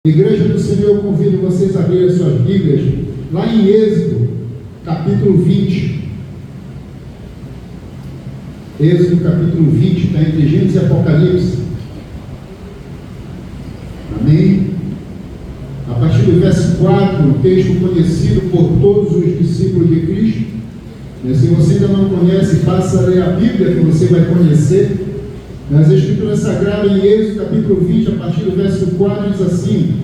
Igreja do Senhor, eu convido vocês a lerem as suas Bíblias, lá em Êxodo, capítulo 20. Êxodo, capítulo 20, está entre Gênesis e Apocalipse. Amém? A partir do verso 4, um texto conhecido por todos os discípulos de Cristo. Se você ainda não conhece, faça ler a Bíblia, que você vai conhecer. Nas Escrituras Sagradas, em Êxodo, capítulo 20, a partir do verso 4, diz assim: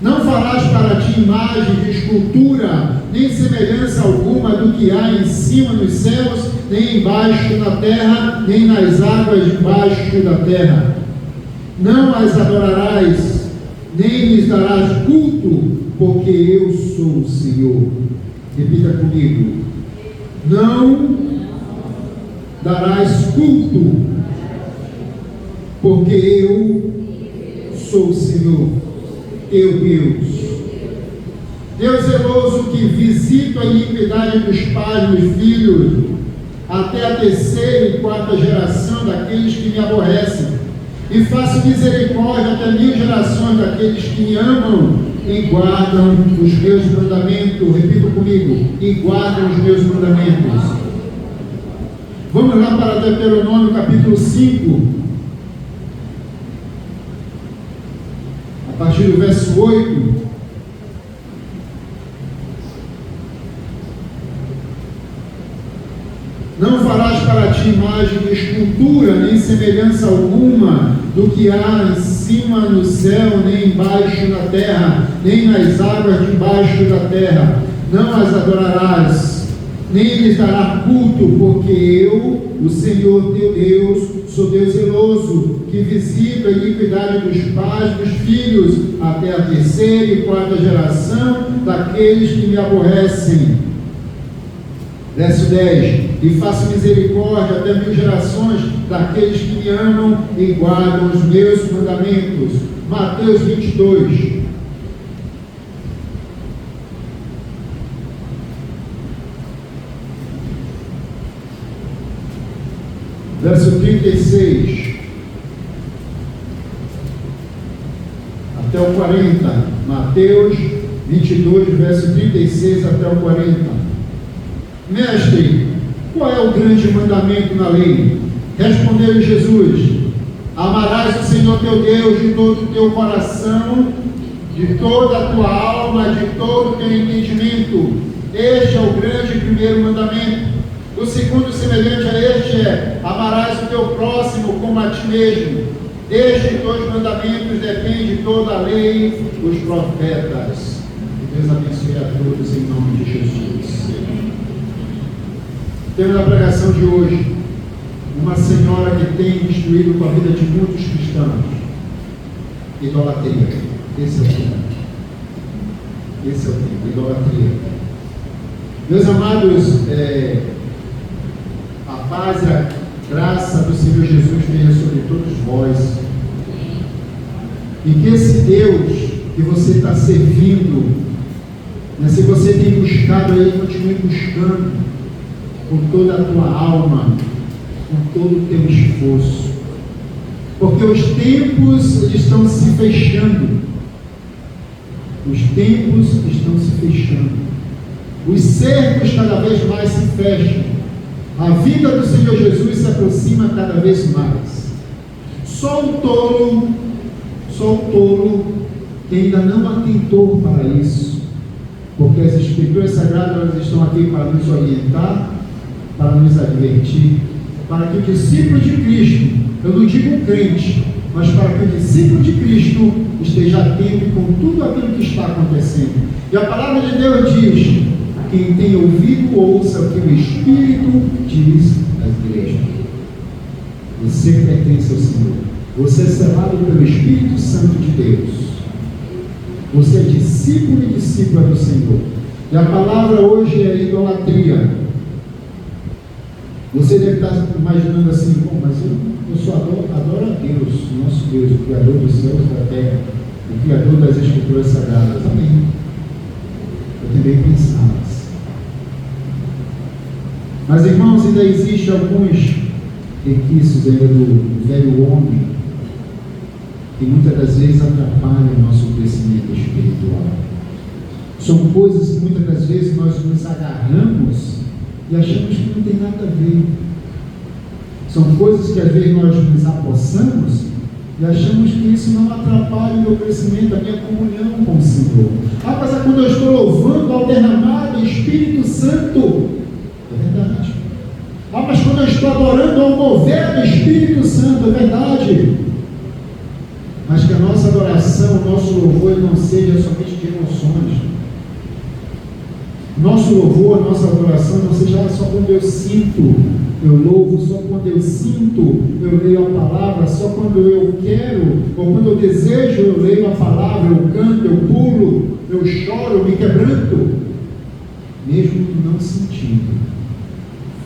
não farás para ti imagem de escultura, nem semelhança alguma do que há em cima nos céus, nem embaixo na terra, nem nas águas debaixo da terra. Não as adorarás, nem lhes darás culto, porque eu sou o Senhor. Repita comigo: não darás culto, porque eu sou o Senhor, teu Deus. Deus zeloso, que visita a iniquidade dos pais nos filhos, até a terceira e quarta geração daqueles que me aborrecem, e faço misericórdia até 1000 gerações daqueles que me amam e guardam os meus mandamentos. Repita comigo: e guardam os meus mandamentos. Vamos lá para Deuteronômio capítulo 5, a partir do verso 8. Não farás para ti imagem de escultura, nem semelhança alguma do que há em cima no céu, nem embaixo na terra, nem nas águas debaixo da terra. Não as adorarás, nem lhes darás culto, porque eu, o Senhor teu Deus, sou Deus zeloso, que visita a iniquidade dos pais dos filhos, até a terceira e quarta geração daqueles que me aborrecem. Verso 10: e faço misericórdia até 1000 gerações daqueles que me amam e guardam os meus mandamentos. Mateus 22. Verso 36 até o 40. Mateus 22, verso 36 até o 40. Mestre, qual é o grande mandamento na lei? Respondeu-lhe Jesus: amarás o Senhor teu Deus de todo o teu coração, de toda a tua alma, de todo o teu entendimento. Este é o grande e primeiro mandamento. O segundo, semelhante a este, é: amarás o teu próximo como a ti mesmo. Destes 2 mandamentos depende toda a lei e os profetas. Que Deus abençoe a todos em nome de Jesus. Temos na pregação de hoje uma senhora que tem destruído com a vida de muitos cristãos: idolatria. Esse é o tema. Esse é o tema, idolatria. Meus amados, a paz e a graça do Senhor Jesus venha sobre todos vós. E que esse Deus que você está servindo, se você tem buscado aí, continue buscando com toda a tua alma, com todo o teu esforço, porque os tempos estão se fechando. Os tempos estão se fechando. Os cercos cada vez mais se fecham. A vida do Senhor Jesus se aproxima cada vez mais. Só o tolo que ainda não atentou para isso, porque as Escrituras Sagradas elas estão aqui para nos orientar, para nos advertir, para que o discípulo de Cristo, eu não digo um crente, mas para que o discípulo de Cristo esteja atento com tudo aquilo que está acontecendo. E a palavra de Deus diz: quem tem ouvido, ouça o que o Espírito diz às igrejas. Você pertence ao Senhor. Você é selado pelo Espírito Santo de Deus. Você é discípulo e discípula do Senhor. E a palavra hoje é idolatria. Você deve estar imaginando assim: bom, mas eu só adoro a Deus, nosso Deus, o Criador dos céus e da terra, o Criador das Escrituras Sagradas. Amém. Eu também pensava assim. Mas, irmãos, ainda existem alguns requisitos ainda do velho homem que muitas das vezes atrapalham o nosso crescimento. São coisas que muitas das vezes nós nos agarramos e achamos que não tem nada a ver. São coisas que às vezes nós nos apossamos e achamos que isso não atrapalha o meu crescimento, a minha comunhão com o Senhor. Mas é quando eu estou louvando ao derramado Espírito Santo. É verdade. Mas quando eu estou adorando ao mover do Espírito Santo. É verdade. Mas que a nossa adoração, o nosso louvor não seja somente de emoções. Nosso louvor, a nossa adoração não seja só quando eu sinto, eu louvo, só quando eu sinto, eu leio a palavra, só quando eu quero, ou quando eu desejo, eu leio a palavra, eu canto, eu pulo, eu choro, eu me quebranto. Mesmo que não sentindo,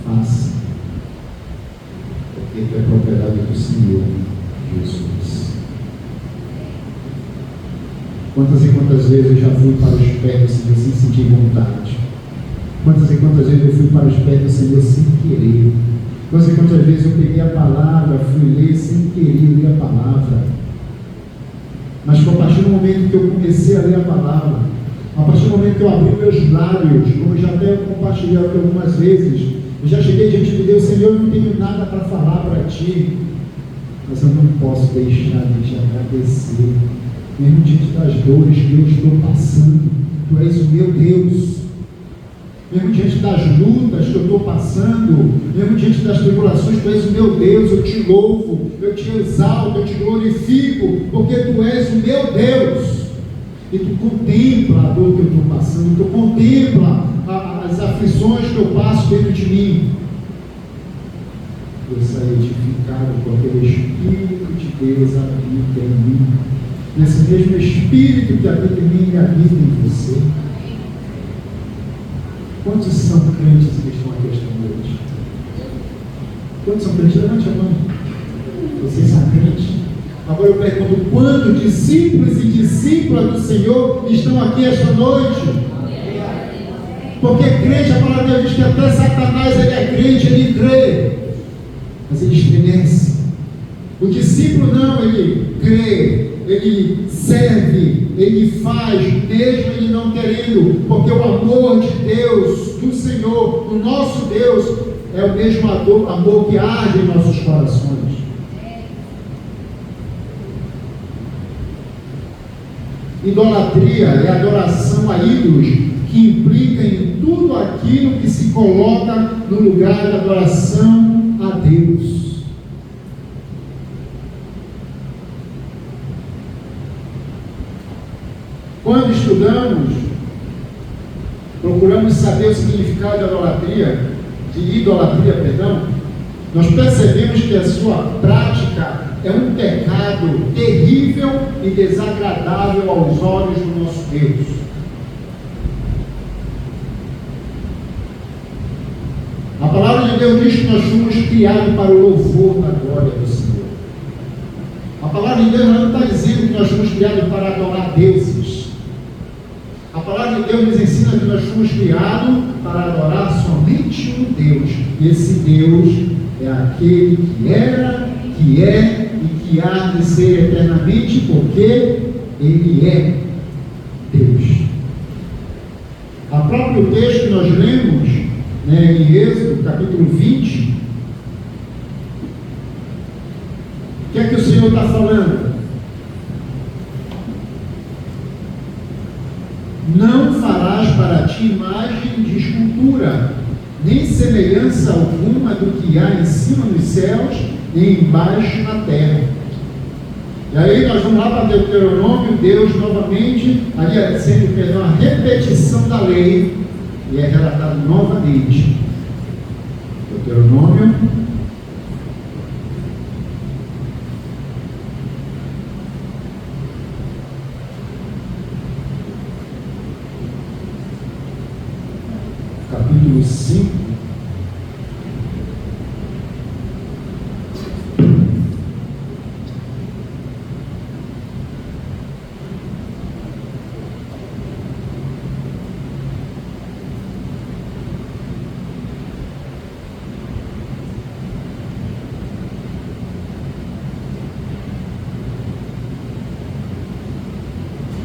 faça, porque tu é propriedade do Senhor Jesus. Quantas e quantas vezes eu já fui para os pés do Senhor sem sentir vontade? Quantas e quantas vezes eu fui para os pés do Senhor sem querer? Quantas e quantas vezes eu peguei a palavra, fui ler sem querer ler a palavra? Mas a partir do momento que eu comecei a ler a palavra, a partir do momento que eu abri meus lábios, como já até compartilhei aqui algumas vezes, eu já cheguei diante de Deus: Senhor, eu não tenho nada para falar para Ti, mas eu não posso deixar de Te agradecer. Mesmo diante das dores que eu estou passando, Tu és o meu Deus. Mesmo diante das lutas que eu estou passando, mesmo diante das tribulações, Tu és o meu Deus. Eu Te louvo, eu Te exalto, eu Te glorifico, porque Tu és o meu Deus. E Tu contempla a dor que eu estou passando, Tu contempla as aflições que eu passo dentro de mim. Eu saí edificado com aquele Espírito de Deus habita em mim. Esse mesmo Espírito que habita em mim, ele habita em você. Quantos são crentes que estão aqui esta noite? Quantos são crentes? Levante a mão. Vocês são crentes? Agora eu pergunto: quantos discípulos e discípulas do Senhor estão aqui esta noite? Porque crente, a palavra de Deus diz que até Satanás ele é crente, ele crê, mas ele estremece. O discípulo não, ele crê, ele serve, ele faz, mesmo ele não querendo, porque o amor de Deus, do Senhor, do nosso Deus, é o mesmo amor que arde em nossos corações. Idolatria é adoração a ídolos, que implica em tudo aquilo que se coloca no lugar da adoração a Deus. Quando estudamos, procuramos saber o significado de idolatria, nós percebemos que a sua prática é um pecado terrível e desagradável aos olhos do nosso Deus. A palavra de Deus diz que nós fomos criados para o louvor da glória do Senhor. A palavra de Deus não está dizendo que nós fomos criados para adorar deuses. A palavra de Deus nos ensina que nós fomos criados para adorar somente um Deus. E esse Deus é aquele que era, que é e que há de ser eternamente, porque Ele é Deus. O próprio texto que nós lemos, em Êxodo, capítulo 20, o que é que o Senhor está falando? Não farás para ti imagem de escultura, nem semelhança alguma do que há em cima nos céus, nem embaixo na terra. E aí nós vamos lá para Deuteronômio, Deus novamente, ali é sempre uma repetição da lei, e é relatado novamente. Deuteronômio, capítulo 5.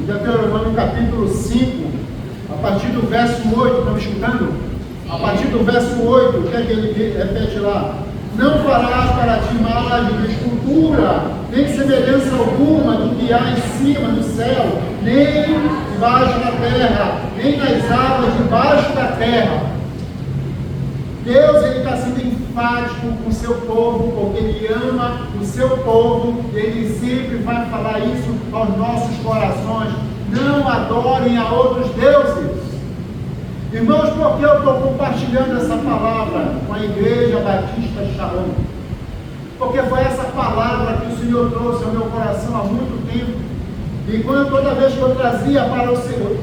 Deuteronômio capítulo 5, A partir do verso 8, estão me escutando? A partir do verso 8, o que é que ele repete lá? Não farás para ti imagem de escultura, nem semelhança alguma do que há em cima no céu, nem debaixo da terra, nem nas águas debaixo da terra. Deus está sendo enfático com o seu povo, porque Ele ama o seu povo, e Ele sempre vai falar isso aos nossos corações. Não adorem a outros deuses. Irmãos, por que eu estou compartilhando essa palavra com a Igreja Batista Shalom? Porque foi essa palavra que o Senhor trouxe ao meu coração há muito tempo. E toda vez que eu trazia para o Senhor,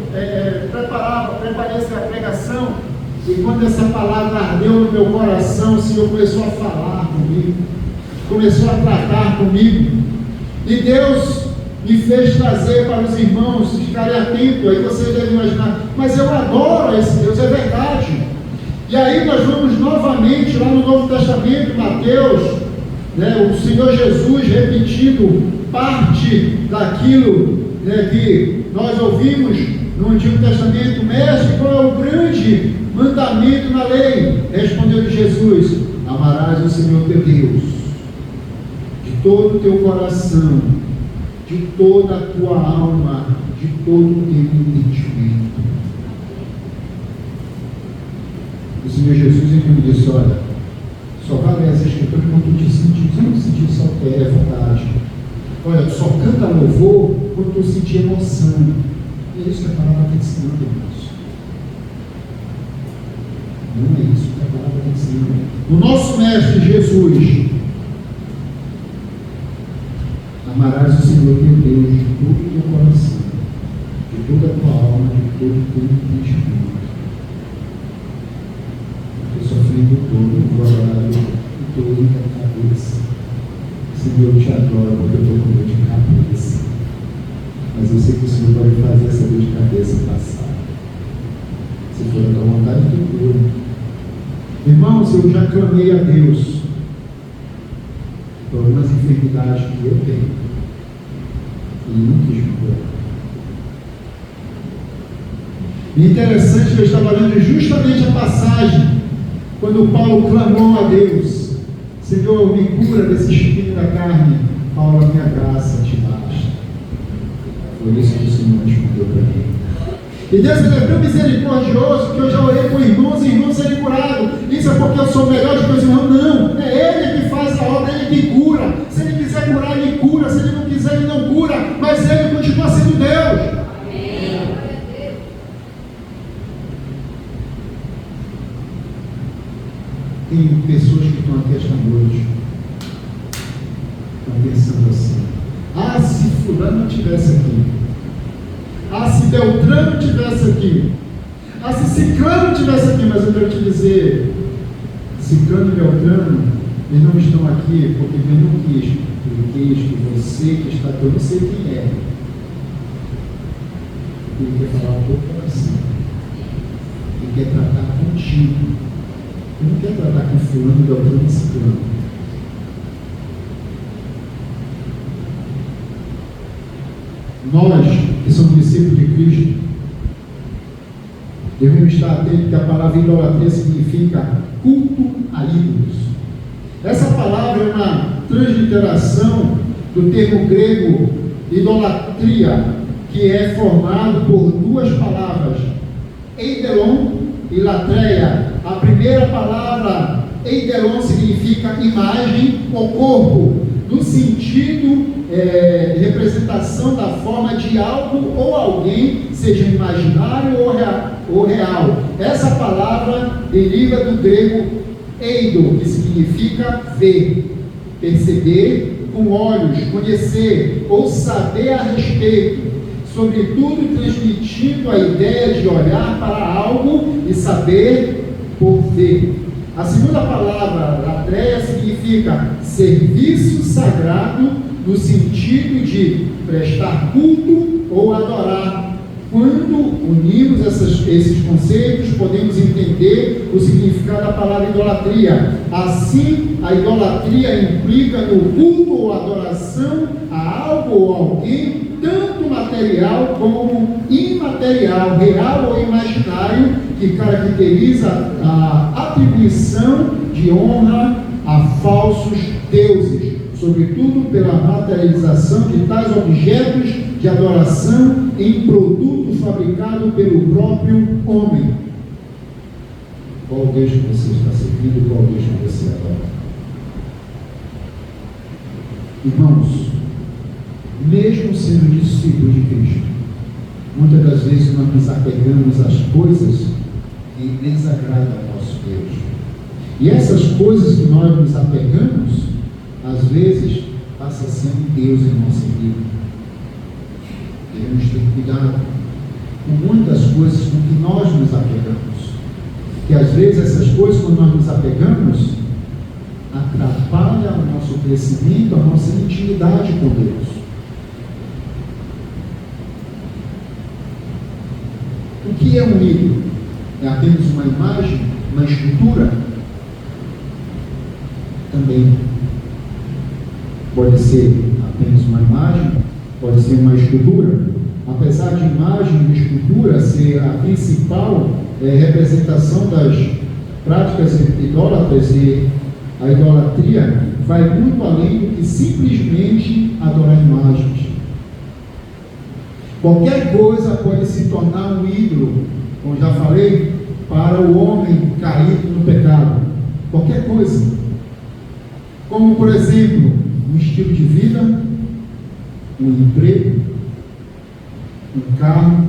preparei essa pregação, e quando essa palavra ardeu no meu coração, o Senhor começou a falar comigo, começou a tratar comigo, e Deus me fez trazer para os irmãos ficarem atentos. Aí vocês devem imaginar, mas eu adoro esse Deus, é verdade. E aí nós vamos novamente lá no Novo Testamento, Mateus, o Senhor Jesus repetindo parte daquilo que nós ouvimos no Antigo Testamento. Mestre, qual é o grande mandamento na lei? Respondeu Jesus: amarás o Senhor teu Deus de todo o teu coração, de toda a tua alma, de todo o teu entendimento. O Senhor Jesus então disse: olha, só vale essa escritura quando tu te sentir, você não sentir só é vontade. Olha, tu só canta louvor quando tu sentir emoção. E é isso que a palavra está ensinando, irmãos. Não é isso que a palavra está ensinando. O nosso mestre Jesus: amarás o Senhor teu Deus de todo o teu coração, de toda a tua alma, de todo o teu entendimento. Eu sofrendo todo, vou adorar de toda a cabeça. Senhor, eu te adoro porque eu estou com dor de cabeça. Mas eu sei que o Senhor pode fazer essa dor de cabeça passar. Se for a tua vontade, tu cura. Irmãos, eu já clamei a Deus por algumas enfermidades que eu tenho, e não quis me curar. E interessante que eu estava lendo justamente a passagem quando Paulo clamou a Deus: Senhor, me cura desse espinho da carne. Paulo, a minha graça te basta. Foi isso que o Senhor respondeu para mim. E Deus é tão misericordioso que eu já orei com irmãos e irmãos serem curados. Isso é porque eu sou melhor de meus irmãos? Não, é Ele que faz a obra, Ele que cura. Se Ele quiser curar, Ele cura. Se Ele não quiser, Ele não cura. Mas Ele continua sendo Deus. Amém. Tem pessoas que estão aqui esta noite, estão pensando assim: ah, se fulano não estivesse aqui, ah, se Beltrano estivesse aqui, ah, se Ciclano estivesse aqui. Mas eu quero te dizer, Ciclano e Beltrano, eles não estão aqui porque Deus não quis, Ele quis que você que está aqui, eu não sei quem é, Ele quer falar ao teu coração, Ele quer tratar contigo. Ele não quer tratar com fulano, Beltrano e Ciclano. Nós, que somos discípulos de Cristo, devemos estar atentos que a palavra idolatria significa culto a ídolos. Essa palavra é uma transliteração do termo grego idolatria, que é formado por duas palavras, eidelon e latreia. A primeira palavra, eidelon, significa imagem ou corpo, no sentido representação da forma de algo ou alguém, seja imaginário ou real. Essa palavra deriva do grego eido, que significa ver, perceber com olhos, conhecer ou saber a respeito, sobretudo transmitindo a ideia de olhar para algo e saber por ver. A segunda palavra, latreia, significa serviço sagrado, no sentido de prestar culto ou adorar. Quando unimos esses conceitos, podemos entender o significado da palavra idolatria. Assim, a idolatria implica no culto ou adoração a algo ou alguém, tanto material como imaterial material, real ou imaginário, que caracteriza a atribuição de honra a falsos deuses, sobretudo pela materialização de tais objetos de adoração em produto fabricado pelo próprio homem. Qual Deus que você está servindo, qual Deus que você adora? Irmãos, mesmo sendo discípulos de Cristo, muitas das vezes nós nos apegamos às coisas que desagradam ao nosso Deus. E essas coisas que nós nos apegamos, às vezes, passa a ser um Deus em nossa vida. Devemos ter cuidado com muitas coisas com que nós nos apegamos. Que às vezes essas coisas, quando nós nos apegamos, atrapalham o nosso crescimento, a nossa intimidade com Deus. O que é um ídolo? É apenas uma imagem, uma escultura? Também pode ser apenas uma imagem, pode ser uma escultura. Apesar de imagem e escultura ser a principal representação das práticas idólatras, e a idolatria vai muito além do que simplesmente adorar imagens. Qualquer coisa pode se tornar um ídolo, como já falei, para o homem caído no pecado. Qualquer coisa. Como, por exemplo, um estilo de vida, um emprego, um carro,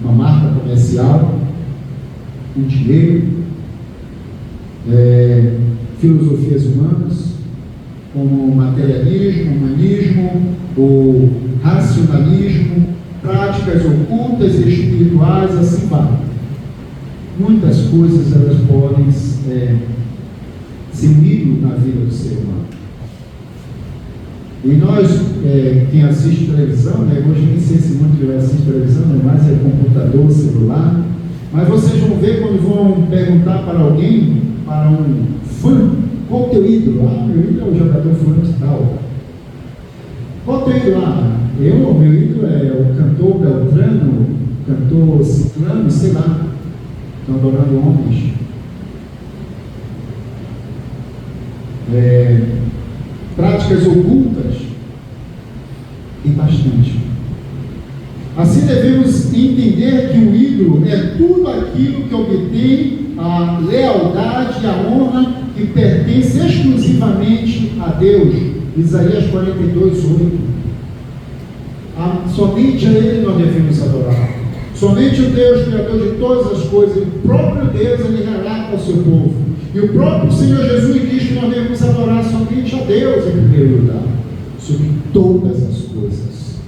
uma marca comercial, um dinheiro, filosofias humanas, como materialismo, humanismo, o racionalismo, práticas ocultas e espirituais, assim vai. Muitas coisas elas podem ser um ídolo na vida do ser humano. E nós, quem assiste televisão, hoje nem sei se muito vai assistir televisão, mais é computador, celular, mas vocês vão ver quando vão perguntar para alguém, para um fã, qual o teu ídolo? Meu ídolo é o jogador fulano de tal. Qual o teu ídolo? Meu ídolo é o cantor Beltrano, o cantor Ciclano, sei lá. Estão adorando homens. Práticas ocultas, tem bastante. Assim devemos entender que o ídolo é tudo aquilo que obtém a lealdade e a honra que pertence exclusivamente a Deus. Isaías 42:8. Somente a Ele nós devemos adorar. Somente o Deus, Criador de todas as coisas, o próprio Deus, Ele relata ao seu povo. E o próprio Senhor Jesus diz que nós devemos adorar somente a Deus em primeiro lugar, sobre todas as coisas.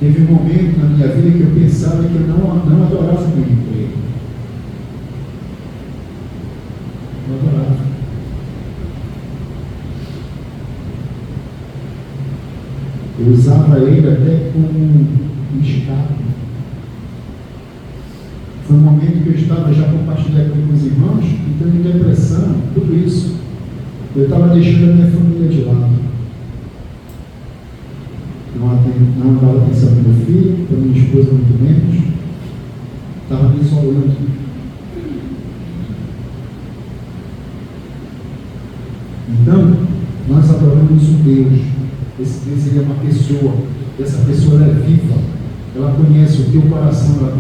Teve um momento na minha vida que eu pensava que eu não adorava muito Ele. Não adorava. Eu usava Ele até como um escape. Foi um momento que eu estava já compartilhando com os irmãos, entrando em depressão, tudo isso. Eu estava deixando a minha família de lado. Não dava atenção para meu filho, para minha esposa muito menos. Estava me isolando. Então, nós adoramos um Deus. Esse Deus, ele é uma pessoa. Essa pessoa, ela é viva. Ela conhece o teu coração, ela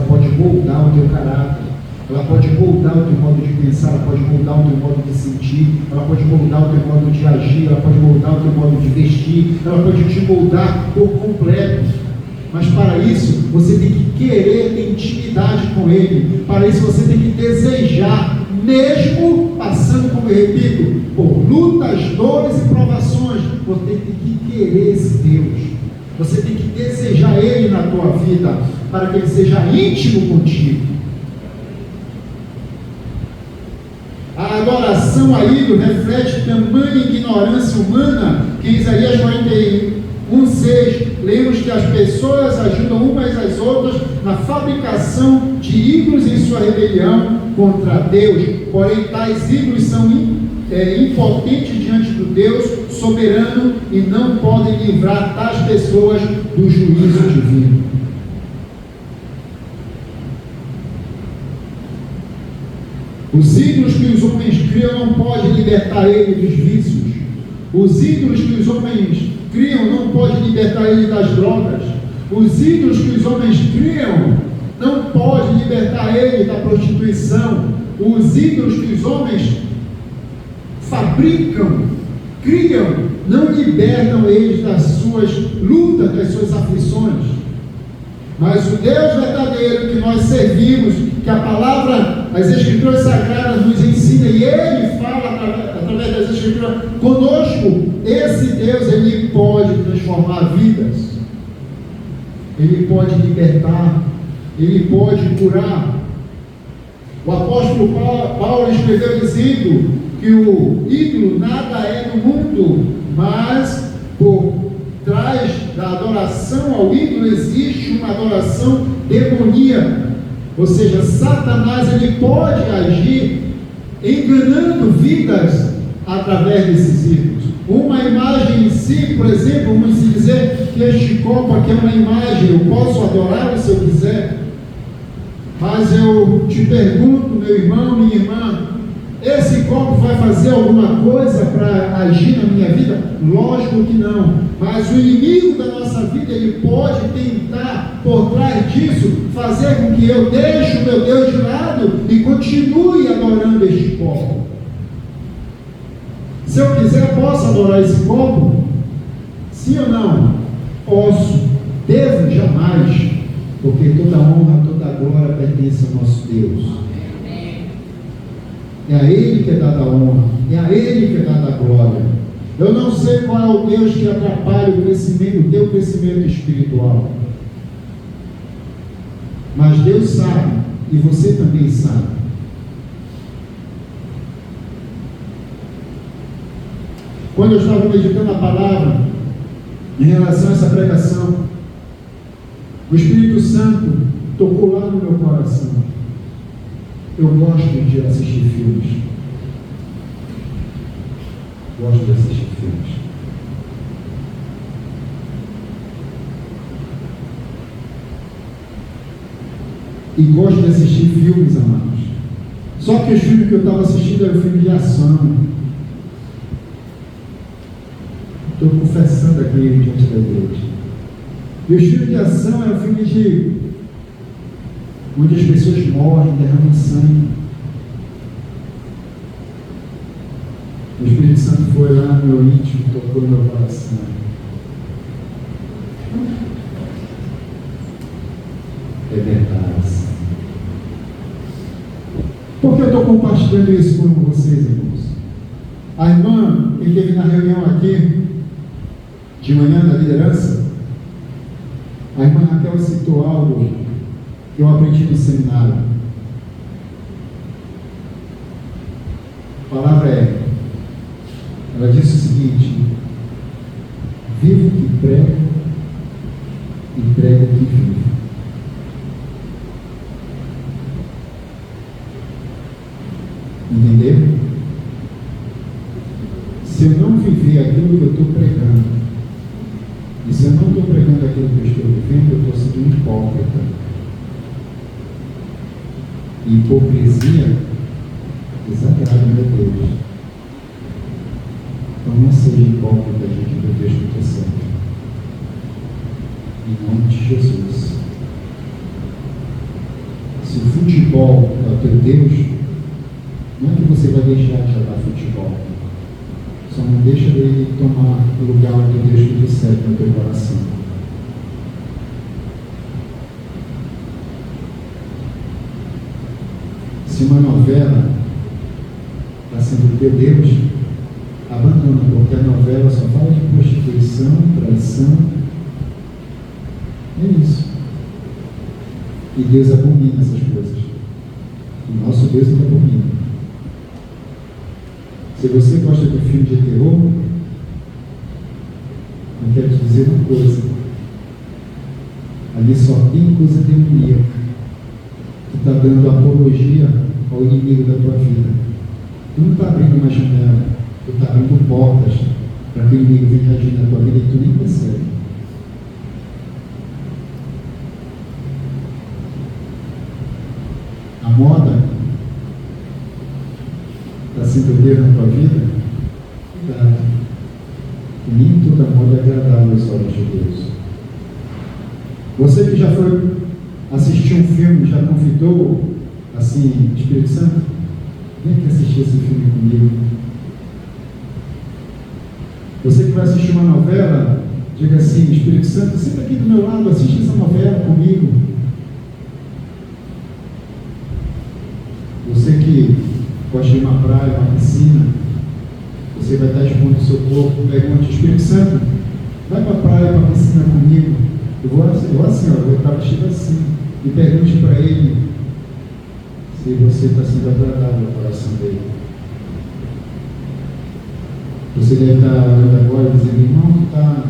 pode moldar o teu caráter, ela pode moldar o teu modo de pensar, ela pode moldar o teu modo de sentir, ela pode moldar o teu modo de agir, ela pode moldar o teu modo de vestir, ela pode te moldar por completo. Mas para isso, você tem que querer ter intimidade com Ele. Para isso, você tem que desejar, mesmo passando, como eu repito, por lutas, dores e provações, você tem que querer esse Deus. Você tem que desejar Ele na tua vida, para que Ele seja íntimo contigo. A adoração a ídolo reflete tamanha ignorância humana, que em Isaías 41:6, lemos que as pessoas ajudam umas às outras na fabricação de ídolos em sua rebelião contra Deus. Porém, tais ídolos são impotentes diante do Deus soberano e não podem livrar tais pessoas do juízo divino. Os ídolos que os homens criam não podem libertar ele dos vícios. Os ídolos que os homens criam não podem libertar ele das drogas. Os ídolos que os homens criam não podem libertar ele da prostituição. Os ídolos que os homens fabricam, criam, não libertam eles das suas lutas, das suas aflições. Mas o Deus verdadeiro que nós servimos, que a palavra, as Escrituras Sagradas nos ensina, e Ele fala através das Escrituras conosco, esse Deus, Ele pode transformar vidas, Ele pode libertar, Ele pode curar. O apóstolo Paulo escreveu dizendo que o ídolo nada é no mundo, mas por trás da adoração ao ídolo existe uma adoração demoníaca. Ou seja, Satanás ele pode agir enganando vidas através desses ídolos. Uma imagem em si, por exemplo, vamos dizer que este copo aqui é uma imagem, eu posso adorá-lo se eu quiser, mas eu te pergunto, meu irmão, minha irmã, esse copo vai fazer alguma coisa para agir na minha vida? Lógico que não. Mas o inimigo da nossa vida, ele pode tentar, por trás disso, fazer com que eu deixe o meu Deus de lado e continue adorando este copo. Se eu quiser, posso adorar esse copo? Sim ou não? Posso. Devo? Jamais. Porque toda honra, toda glória pertence ao nosso Deus. É a Ele que é dada a honra, é a Ele que é dada a glória. Eu não sei qual é o Deus que atrapalha o crescimento, o teu crescimento espiritual. Mas Deus sabe, e você também sabe. Quando eu estava meditando a palavra, em relação a essa pregação, o Espírito Santo tocou lá no meu coração. Eu gosto de assistir filmes. Gosto de assistir filmes. E gosto de assistir filmes, amados. Só que os filmes que eu estava assistindo eram filmes de ação. Estou confessando aqui diante da igreja. E os filmes de ação eram filmes de onde as pessoas morrem, derramam sangue. O Espírito Santo foi lá no meu íntimo, tocou no meu coração. É verdade. Por que eu estou compartilhando isso com vocês, irmãos? A irmã que esteve na reunião aqui, de manhã, da liderança, a irmã Raquel citou algo que eu aprendi no seminário. A palavra é, ela disse o seguinte: vivo o que prego e prego o que vivo. Entendeu? Se eu não viver aquilo que eu estou pregando, e se eu não estou pregando aquilo que eu estou vivendo, eu estou sendo hipócrita. Hipocrisia exagerada, meu Deus. Então não seja hipócrita, gente, meu Deus que eu estou certo. Em nome de Jesus. Se o futebol é o teu Deus, não é que você vai deixar de jogar futebol. Só não deixa dele tomar o lugar do Deus que tu serve no teu coração. Se uma novela está sendo teu Deus, abandona, porque a novela só fala de prostituição, traição. É isso. E Deus abomina essas coisas. O nosso Deus não abomina. Se você gosta de filme de terror, eu quero te dizer uma coisa: ali só tem coisa demoníaca que está dando apologia ao inimigo da tua vida. Tu não está abrindo uma janela, tu está abrindo portas para que o inimigo venha agir na tua vida e tu nem percebe. A moda está sendo Deus na tua vida? Cuidado. Que nem toda moda é agradável aos olhos de Deus. Você que já foi assistir um filme, já convidou assim, Espírito Santo? Vem aqui assistir esse filme comigo. Você que vai assistir uma novela, diga assim: Espírito Santo, senta aqui do meu lado, assiste essa novela comigo. Você que gosta de uma praia, uma piscina, você vai estar expondo o seu corpo, pergunte: Espírito Santo, vai para a praia, para a piscina comigo. Eu vou assim, ó, eu vou estar vestido assim. E pergunte para ele se você está sendo agradável ao coração dele. Você deve estar olhando agora e dizendo: irmão, tu está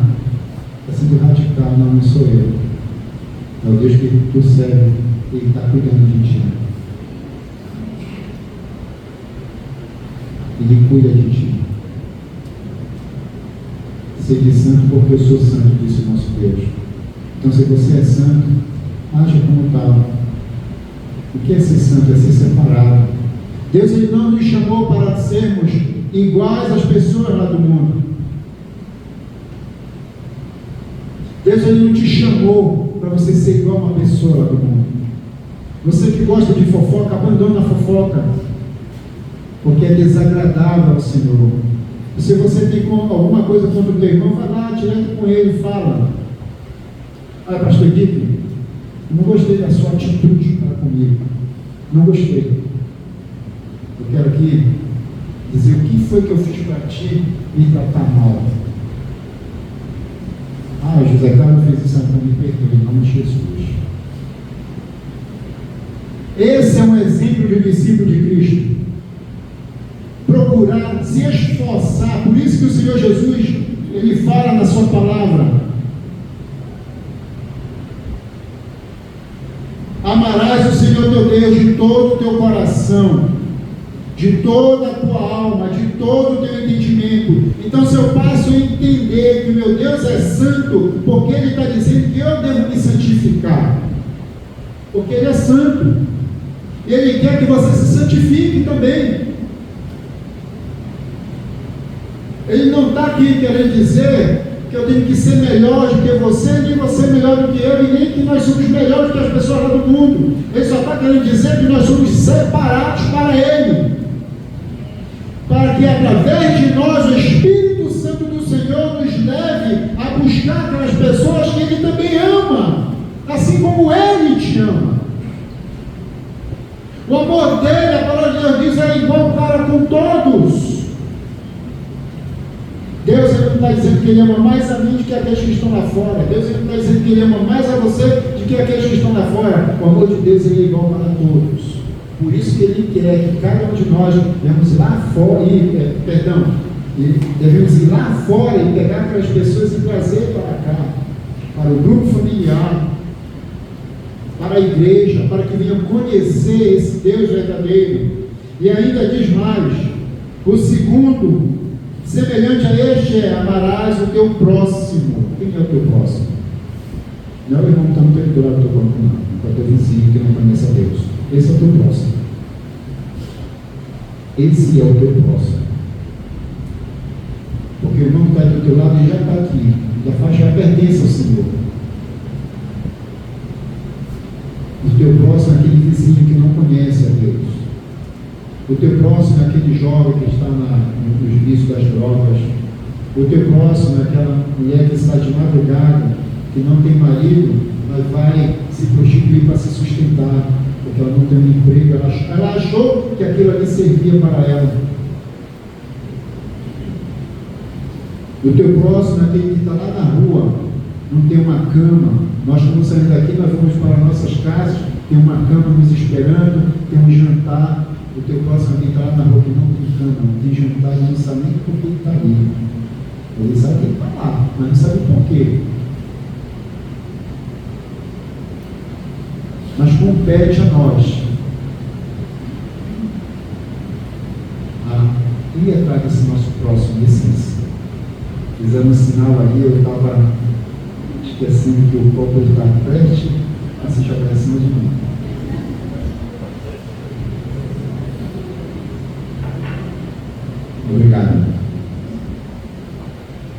sendo radical. Não, não sou eu. É o Deus que tu serve, ele está cuidando de ti. Ele cuida de ti. Seja santo porque eu sou santo, disse o nosso Deus. Então, se você é santo, haja como tal. O que é ser santo? É ser separado. Deus, ele não nos chamou para sermos iguais às pessoas lá do mundo. Deus, ele não te chamou para você ser igual a uma pessoa lá do mundo. Você que gosta de fofoca, abandona a fofoca, porque é desagradável ao Senhor. E se você tem alguma coisa contra o teu irmão, vai lá direto com ele e fala: ah, pastor Henrique, não gostei da sua atitude para comigo. Não gostei. Eu quero aqui dizer o que foi que eu fiz para ti me tratar mal. Ah, José Carlos fez isso, então me perdoe, em nome de Jesus. Esse é um exemplo de um discípulo de Cristo. Procurar se esforçar. Por isso que o Senhor Jesus, ele fala na sua palavra: amarás o Senhor teu Deus de todo o teu coração, de toda a tua alma, de todo o teu entendimento. Então, se eu passo a entender que o meu Deus é santo, porque Ele está dizendo que eu devo me santificar, porque Ele é santo, e Ele quer que você se santifique também. Ele não está aqui querendo dizer que eu tenho que ser melhor do que você, nem você melhor do que eu, e nem que nós somos melhores que as pessoas lá do mundo. Ele só está querendo dizer que nós somos separados para Ele, para que através de nós o Espírito Santo do Senhor nos leve a buscar aquelas pessoas que Ele também ama, assim como Ele te ama. O amor dele, a palavra de Deus diz, é igual para com todos. Deus, ele não está dizendo que Ele ama mais a mim do que aqueles que estão lá fora. Deus, ele não está dizendo que Ele ama mais a você do que aqueles que estão lá fora. O amor de Deus, ele é igual para todos. Por isso que Ele quer que cada um de nós devemos ir lá fora, devemos ir lá fora e pegar aquelas pessoas e trazer para cá, para o grupo familiar, para a igreja, para que venham conhecer esse Deus verdadeiro. E ainda diz mais: o segundo, semelhante a este, é: amarás o teu próximo. Quem é o teu próximo? Não é o irmão que está no teu do lado do teu banco, não. É o teu vizinho que não conhece a Deus. Esse é o teu próximo. Esse é o teu próximo. Porque o irmão que está do teu lado, ele já está aqui, já pertence ao Senhor. O teu próximo é aquele vizinho que não conhece a Deus. O teu próximo é aquele jovem que está nos vícios das drogas. O teu próximo é aquela mulher que está de madrugada, que não tem marido, mas vai se prostituir para se sustentar, porque ela não tem um emprego. Ela achou que aquilo ali servia para ela. O teu próximo é aquele que está lá na rua, não tem uma cama. Nós estamos saindo daqui, nós vamos para nossas casas, tem uma cama nos esperando, tem um jantar. O teu próximo é quem está lá na rua, que não tem cama, não tem jantar, não sabe nem por que ele está ali. Ele sabe que ele está lá, mas não sabe por quê. Mas compete a nós a ir atrás desse nosso próximo, essência. fizemos um sinal aí, eu estava esquecendo que o copo está prestes a se jogar em cima de mim. Obrigado.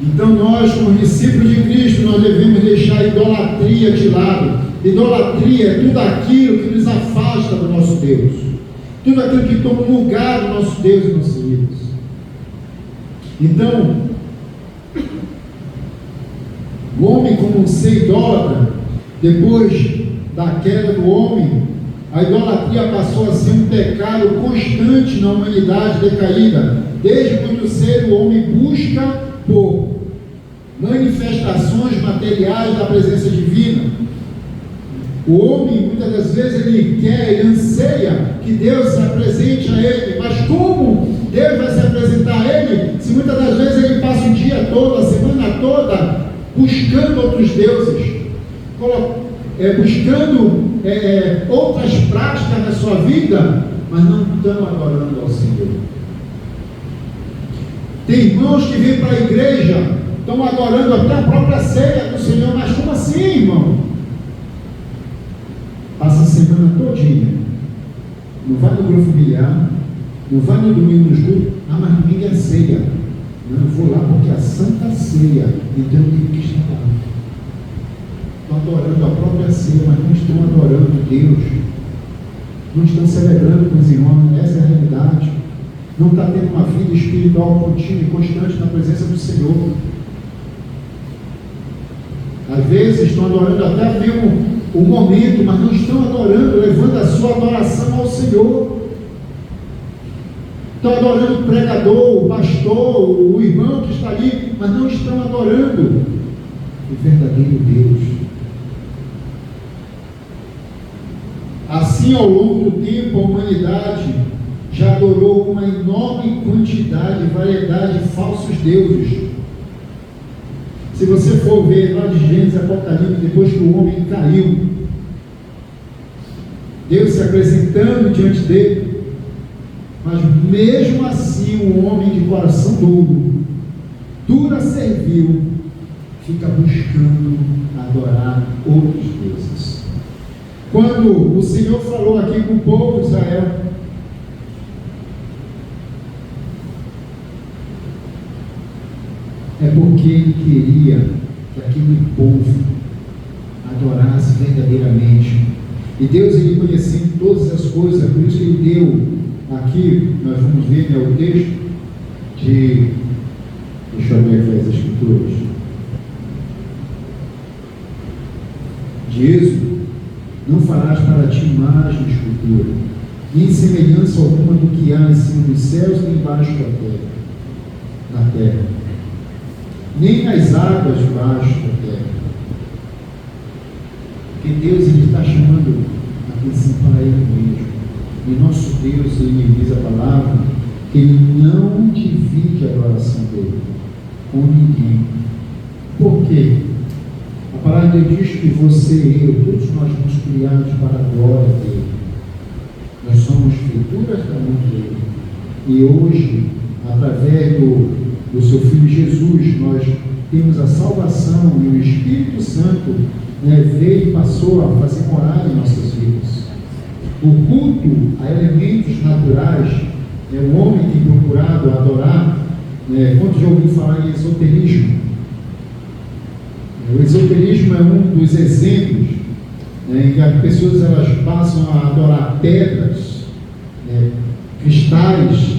Então nós, como discípulos de Cristo, nós devemos deixar a idolatria de lado. Idolatria é tudo aquilo que nos afasta do nosso Deus, tudo aquilo que toma o lugar do nosso Deus em nossas vidas. Então, o homem, como um ser idólatra, depois da queda do homem, a idolatria passou a ser um pecado constante na humanidade decaída. Desde quando o ser, o homem busca por manifestações materiais da presença divina. O homem, muitas das vezes, ele quer, ele anseia que Deus se apresente a ele, mas como Deus vai se apresentar a ele, se muitas das vezes ele passa o dia todo, a semana toda, buscando outros deuses, buscando outras práticas na sua vida, mas não estão adorando ao Senhor. Tem irmãos que vêm para a igreja, estão adorando até a própria ceia do Senhor, mas como assim, irmão? Passa a semana todinha, não vai no grupo familiar, não vai no domingo nos cultos, mas domingo é ceia. Não, eu vou lá porque é a Santa Ceia, então eu tenho que estar lá. Estão adorando a própria ceia, mas não estão adorando Deus, não estão celebrando com os irmãos. Essa é a realidade. Não está tendo uma vida espiritual contínua e constante na presença do Senhor. Às vezes estão adorando até mesmo o momento, mas não estão adorando, levando a sua adoração ao Senhor. Estão adorando o pregador, o pastor, o irmão que está ali, mas não estão adorando o verdadeiro Deus. Assim, ao longo do tempo, a humanidade já adorou uma enorme quantidade e variedade de falsos deuses. Se você for ver lá de Gênesis e Apocalipse, depois que o homem caiu, Deus se apresentando diante dele, mas mesmo assim o homem de coração duro a servil, fica buscando adorar outros deuses. Quando o Senhor falou aqui com o povo de Israel, é porque Ele queria que aquele povo adorasse verdadeiramente. E Deus, Ele conhecendo todas as coisas, por isso Ele deu aqui, nós vamos ver, o texto de, deixa eu ver as escrituras, de Êxodo: não farás para ti imagem de escultura, nem semelhança alguma do que há em cima dos céus, nem embaixo da terra, nem nas águas debaixo da terra. Porque Deus, Ele está chamando a atenção para Ele mesmo. E nosso Deus, Ele diz a palavra que Ele não divide a adoração dele com ninguém. Por quê? A palavra dele diz que você e eu, todos nós fomos criados para a glória dele. Nós somos feituras da mão dele. E hoje, através do seu Filho Jesus, nós temos a salvação, e o Espírito Santo veio e passou a fazer morada em nossas vidas. O culto a elementos naturais, o homem tem procurado adorar. Quantos já ouviram falar em esoterismo? O esoterismo é um dos exemplos em que as pessoas elas passam a adorar pedras, cristais,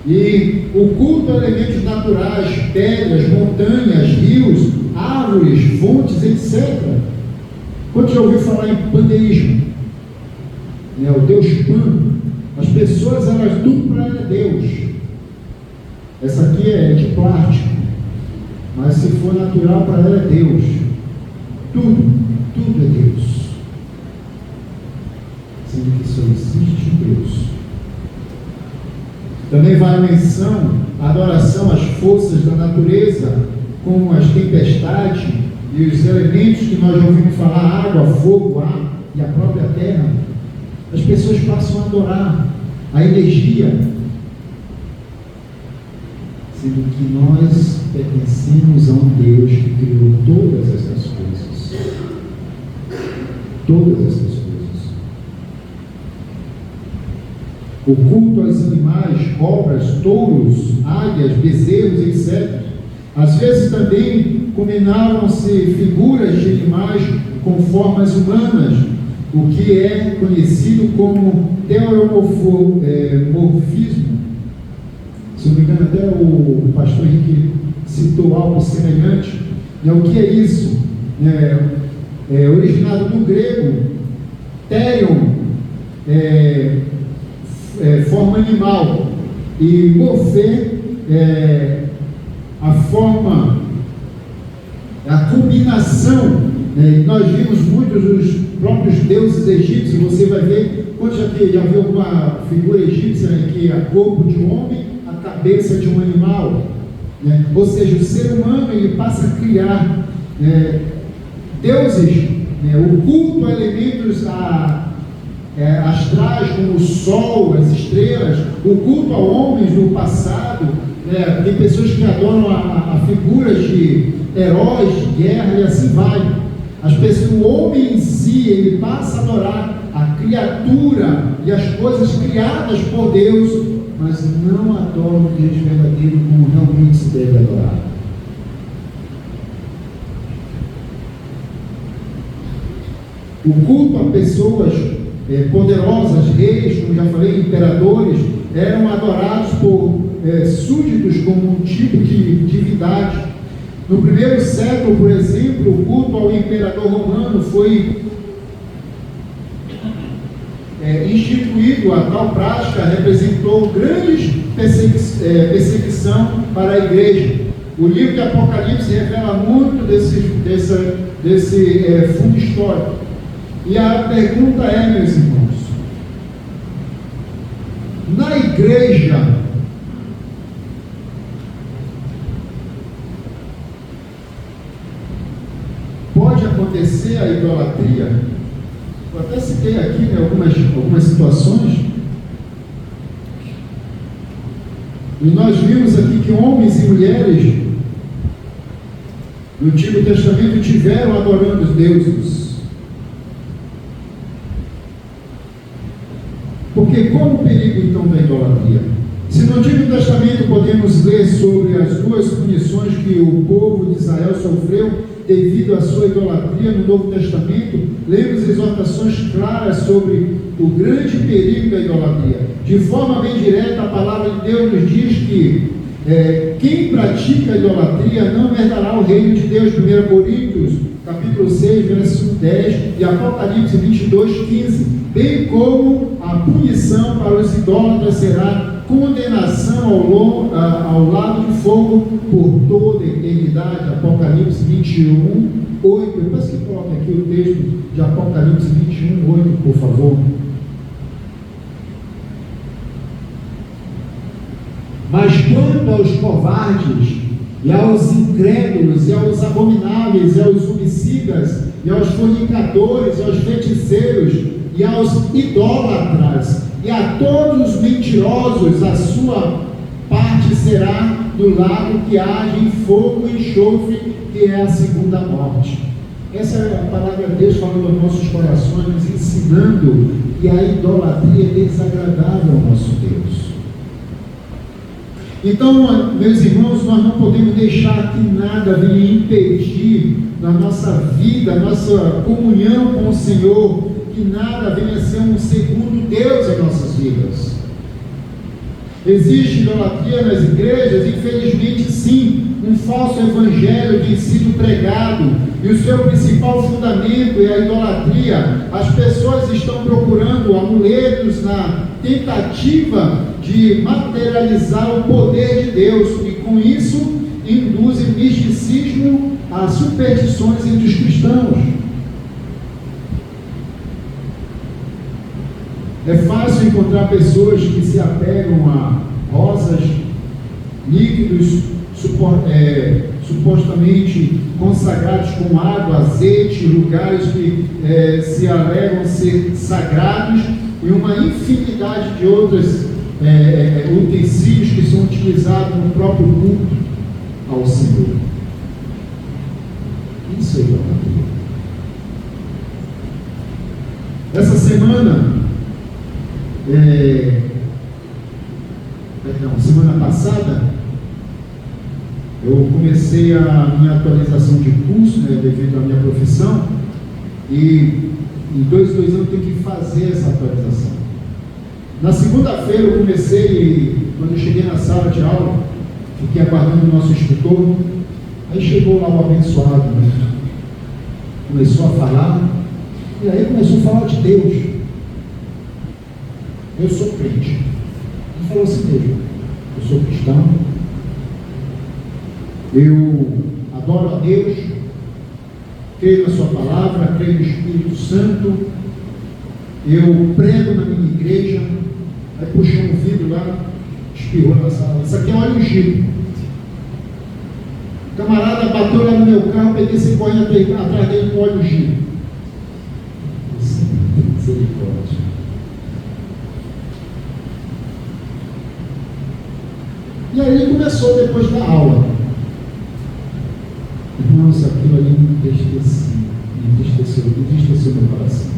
e o culto a elementos naturais, pedras, montanhas, rios, árvores, fontes, etc. Quantos já ouviram falar em pandeísmo? O Deus Pan. As pessoas, elas tudo para ela é Deus. Essa aqui é de plástico, mas se for natural, para ela é Deus. Tudo é Deus. Sendo que só existe Deus. Também vai a menção, a adoração às forças da natureza, como as tempestades e os elementos que nós já ouvimos falar: água, fogo, ar e a própria terra. As pessoas passam a adorar a energia. sendo que nós pertencemos a um Deus que criou todas essas coisas. Todas essas coisas. O culto aos animais, cobras, touros, águias, bezerros, etc. Às vezes também combinavam-se figuras de animais com formas humanas, o que é conhecido como teoromorfismo. Se não me engano, até o pastor Henrique citou algo semelhante. O que é isso? Originado do grego, therion, forma animal, e morfê, a forma, a combinação. Nós vimos muitos dos próprios deuses egípcios. Você vai ver, quando já viu alguma figura egípcia em que é corpo de um homem, a cabeça de um animal, ou seja, o ser humano ele passa a criar deuses, o culto a elementos astrais como o sol, as estrelas, o culto a homens no passado. Tem pessoas que adoram a figuras de heróis de guerra e assim vai. O homem em si, ele passa a adorar a criatura e as coisas criadas por Deus, mas não adora o Deus verdadeiro como realmente se deve adorar. O culto a pessoas poderosas, reis, como já falei, imperadores, eram adorados por súditos como um tipo de divindade. No primeiro século, por exemplo, o culto ao imperador romano foi instituído. A tal prática representou grande perseguição para a igreja. O livro de Apocalipse revela muito desse fundo histórico. E a pergunta é, meus irmãos, na igreja, pode acontecer a idolatria? Eu até citei aqui algumas situações, e nós vimos aqui que homens e mulheres no Antigo Testamento tiveram adorando os deuses. Porque qual o perigo então da idolatria? Se no Antigo Testamento podemos ler sobre as duas punições que o povo de Israel sofreu devido à sua idolatria, no Novo Testamento lemos exortações claras sobre o grande perigo da idolatria. De forma bem direta, a palavra de Deus nos diz que quem pratica a idolatria não herdará o reino de Deus. 1 Coríntios capítulo 6, versículo 10 e Apocalipse 22, 15. Bem como a punição para os idólatras será condenação ao lago de fogo por toda a eternidade. Apocalipse 21, 8. Eu peço que coloque aqui o texto de Apocalipse 21, 8, por favor. Mas quanto aos covardes, e aos incrédulos, e aos abomináveis, e aos homicidas, e aos fornicadores, e aos feiticeiros, e aos idólatras, e a todos os mentirosos, a sua parte será do lago que age em fogo e enxofre, que é a segunda morte. Essa é a palavra de Deus falando aos nossos corações, nos ensinando que a idolatria é desagradável ao nosso Deus. Então, meus irmãos, nós não podemos deixar que nada venha impedir na nossa vida, a nossa comunhão com o Senhor, que nada venha a ser um segundo Deus em nossas vidas. Existe idolatria nas igrejas? Infelizmente sim, um falso evangelho tem sido pregado, e o seu principal fundamento é a idolatria. As pessoas estão procurando amuletos na tentativa de materializar o poder de Deus, e com isso induzem misticismo a superstições entre os cristãos. É fácil encontrar pessoas que se apegam a rosas, líquidos supostamente consagrados com água, azeite, lugares que se alegam ser sagrados, e uma infinidade de outras utensílios que são utilizados no próprio culto ao Senhor. Isso é idolatria. Essa semana, semana passada, eu comecei a minha atualização de curso, devido à minha profissão, e em 2 anos eu tenho que fazer essa atualização. Na segunda-feira eu comecei, e quando eu cheguei na sala de aula, fiquei aguardando o nosso instrutor, aí chegou lá o abençoado, começou a falar, e aí começou a falar de Deus. Eu sou crente. Ele falou assim mesmo: eu sou cristão, eu adoro a Deus, creio na sua palavra, creio no Espírito Santo, eu prego na minha igreja. Aí puxou um vidro lá, espirrou na sala. Isso aqui é óleo ungido. O camarada bateu lá no meu carro, peguei esse correndo atrás dele com óleo ungido. Misericórdia. E aí ele começou depois da aula. Irmãos, aquilo ali me entristeceu meu coração.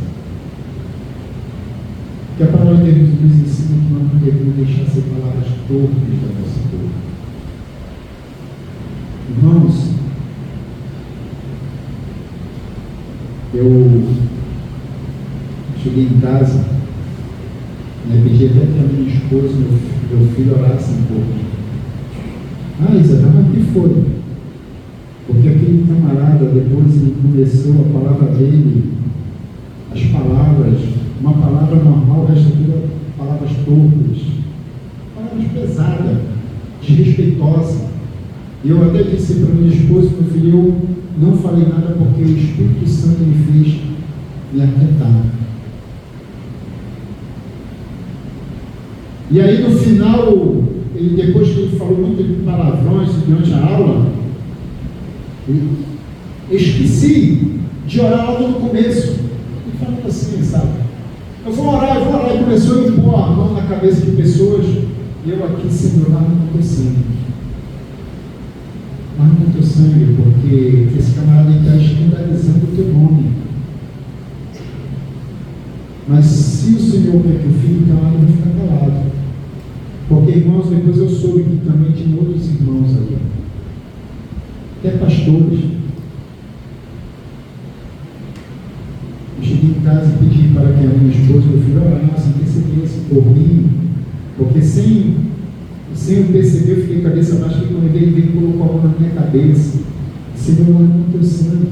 Que a palavra de Deus nos ensina que nós não devemos deixar ser palavras torpes da nossa boca. Irmãos, eu cheguei em casa, pedi até que a minha esposa e meu filho orassem um pouco. Isa, mas o que foi? Porque aquele camarada, depois ele começou a palavra dele, as palavras, uma palavra normal, o resto tudo palavras torpes, palavras pesadas, desrespeitosas. Eu até disse para minha esposa e meu filho: eu não falei nada porque o Espírito Santo me fez me aquietar. E aí no final, depois que ele falou muito de palavrões durante a aula, eu esqueci de orar logo no começo. Ele falou assim, sabe? Eu vou orar, e começou a impor a mão na cabeça de pessoas. E eu aqui, Senhor, lá no teu sangue. Lá no teu sangue, porque esse camarada está escandalizando o teu nome. Mas se o Senhor quer que o filho calado, não fica calado. Porque, irmãos, depois eu soube que também tinha outros irmãos ali, até pastores. Eu cheguei em casa e pedi para que a minha esposa e meu filho orassem, intercedessem por mim, porque sem eu perceber, eu fiquei cabeça baixa, e quando ele veio e colocou a mão na minha cabeça, Senhor, olha no teu sangue.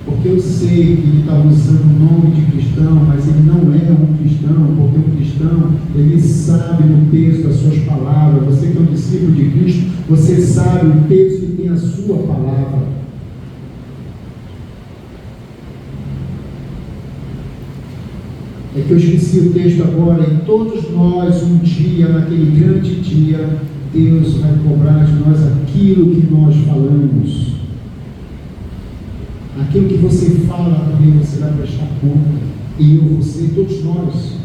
Porque eu sei que ele estava usando o nome de cristão, mas ele não é um cristão, porque um cristão, ele sabe o peso das suas palavras. Você que é um discípulo de Cristo, você sabe o peso que tem a sua palavra. É que eu esqueci o texto agora. E todos nós, um dia, naquele grande dia, Deus vai cobrar de nós aquilo que nós falamos. Aquilo que você fala também você vai prestar conta. E eu, você, todos nós.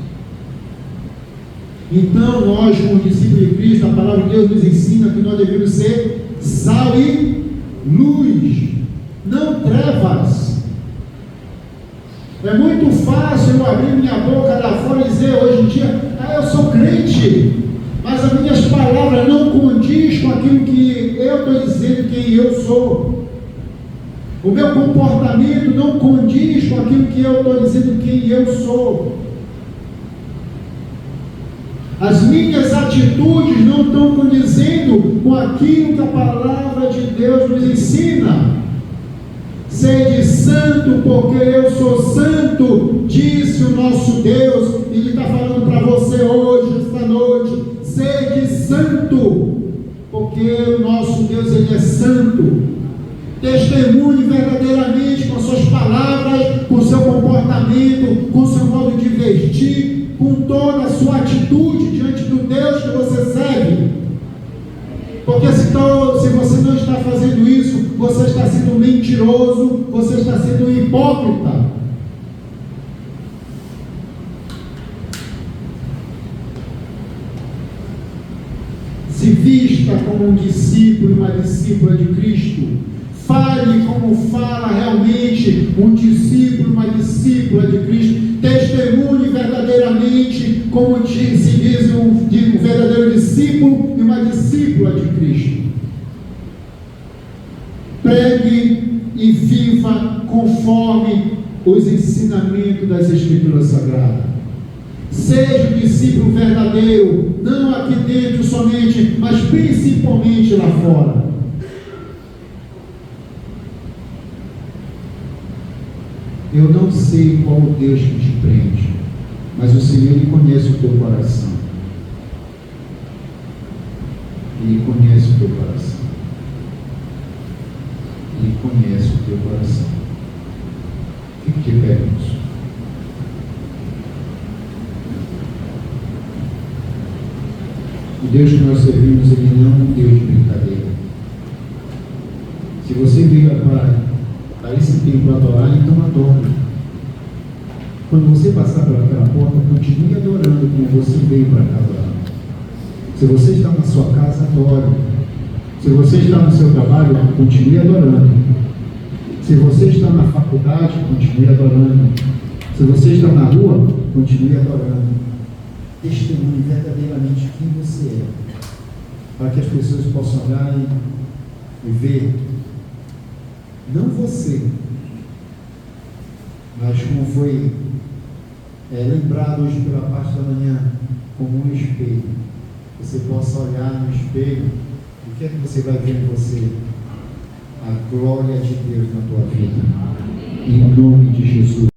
Então nós, como discípulos de Cristo, a palavra de Deus nos ensina que nós devemos ser sal e luz, não trevas. É muito fácil eu abrir minha boca lá fora e dizer hoje em dia: eu sou crente, mas as minhas palavras não condizem com aquilo que eu estou dizendo quem eu sou. O meu comportamento não condiz com aquilo que eu estou dizendo quem eu sou. As minhas atitudes não estão condizendo com aquilo que a palavra de Deus nos ensina. Sede santo, porque eu sou santo, disse o nosso Deus. E Ele está falando para você hoje, esta noite: sede santo, porque o nosso Deus, Ele é santo. Testemunhe verdadeiramente com suas palavras, com seu comportamento, com seu modo de vestir, com toda a sua atitude diante do Deus que você serve. Porque se você não está fazendo isso, você está sendo mentiroso, você está sendo hipócrita. Vista como um discípulo e uma discípula de Cristo. Fale como fala realmente um discípulo e uma discípula de Cristo. Testemunhe verdadeiramente como se diz um verdadeiro discípulo e uma discípula de Cristo. Pregue e viva conforme os ensinamentos das Escrituras Sagradas. Seja um discípulo verdadeiro, não aqui dentro somente, mas principalmente lá fora. Eu não sei qual o Deus que te prende, mas o Senhor, Ele conhece o teu coração. Ele conhece o teu coração. Ele conhece o teu coração. Fique de pé, irmãos. O Deus que nós servimos, Ele não é um Deus de brincadeira. Se você veio para esse templo adorar, então adore. Quando você passar por aquela porta, continue adorando como você veio para cá adorar. Se você está na sua casa, adore. Se você está no seu trabalho, continue adorando. Se você está na faculdade, continue adorando. Se você está na rua, continue adorando. Testemunhe verdadeiramente quem você é, para que as pessoas possam olhar e ver, não você, mas como foi lembrado hoje pela parte da manhã, como um espelho. Você possa olhar no espelho, o que é que você vai ver em você? A glória de Deus na tua vida, em nome de Jesus.